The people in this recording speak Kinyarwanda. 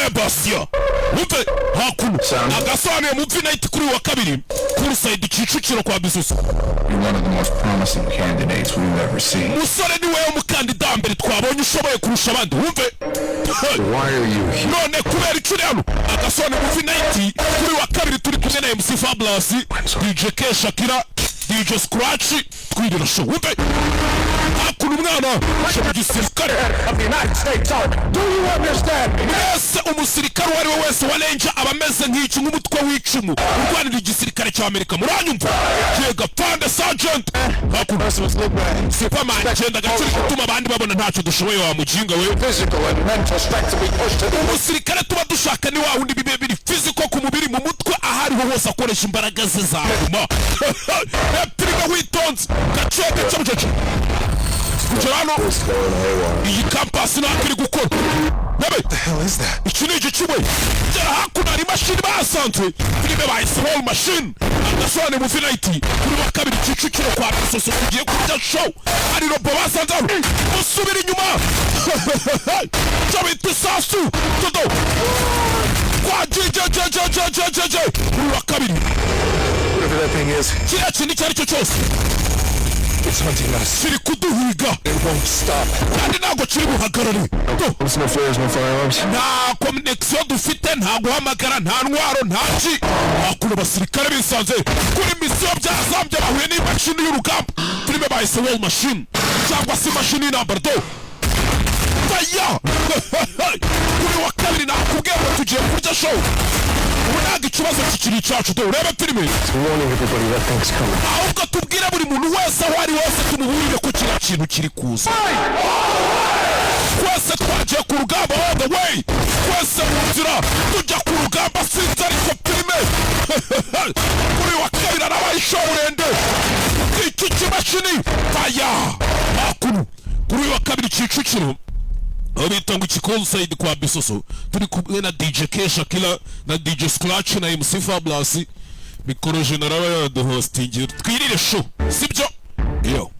Fire Bastia umve hakuno agasobanuye mu Night kuri wa kabiri kuri side Kicukiro kwa Bisusu. You're one of the most promising candidates we've ever seen. Musore ni wewe umukandida mbere twabonye ushoboye kurusha abandi umve. Why are you here? None kubera icuri hano agasobanuye mu Night kuri wa kabiri turi kumwe na MC Fabulous, DJ K Shakira, DJ Scratch twirira show umve hakuno umwana mu gisirikare of the United States Army. Do you understand? Yes, umusirikare wari wese walenja abameze nk'iki nk'umutwe w'icumu urwanira igisirikare cya Amerika muranyumva yega pande sergeant hakuno Superman genda gacuri gutuma abandi babona ntacyo dushoboye wa mujinga we. Physical and mental strength to be pushed to the umusirikare tuba dushaka ni wa wundi bibe biri physical ku mubiri mu mutwe ahariho hose akoresha imbaraga ze za nyuma prime witonze gacoke cyamjeje Gerano iyi campus nakiri gukora nabe The hell is that? iki ni igicumwe cyara hakuno ari machine basanzwe prime by small machine agasone mu Night kuri wa kabiri Kicukiro kwa Bisusu ugiye kurya show ari robo basanze usubira inyuma cyabita sasu todo kwa JJJJJJ kuri wa kabiri Whatever that thing is, kiriya kintu icyo ari cyo cyose it's hunting us. kiri kuduhiga It won't stop. kandi ntabwo kiri buhagarare There's no flares, no firearms. nta connection dufite nta guhamagara nta ntwaro nta ki hakuno abasirikare bisanze kuri misiyo byazambye bahuye n'imashini y'urugamba filime bahise wall machine cyangwa se imashini y'intambara do faya kuri wa kabiri nakubwiye ngo tugiye kurya show ubu ntabwo ikibazo kikiri icyacu do urebe filime Warning everybody that thing's coming. ahubwo tubwire buri muntu wese aho ari hose tumuburire ko kiriya kintu kiri kuza twese twagiye ku rugamba all the way twese mu nzira tujya ku rugamba sinzi ariko filime kuri wa kabiri arabaye show urende iki kimashini faya makuru kuri wa kabiri Kicukiro aho bita ngo ikikonside kwa Bisusu turi kumwe na DJ K Shakira na DJ Scratch na MC Fabulous mikoro general ya the hosting twirire show sibyo yo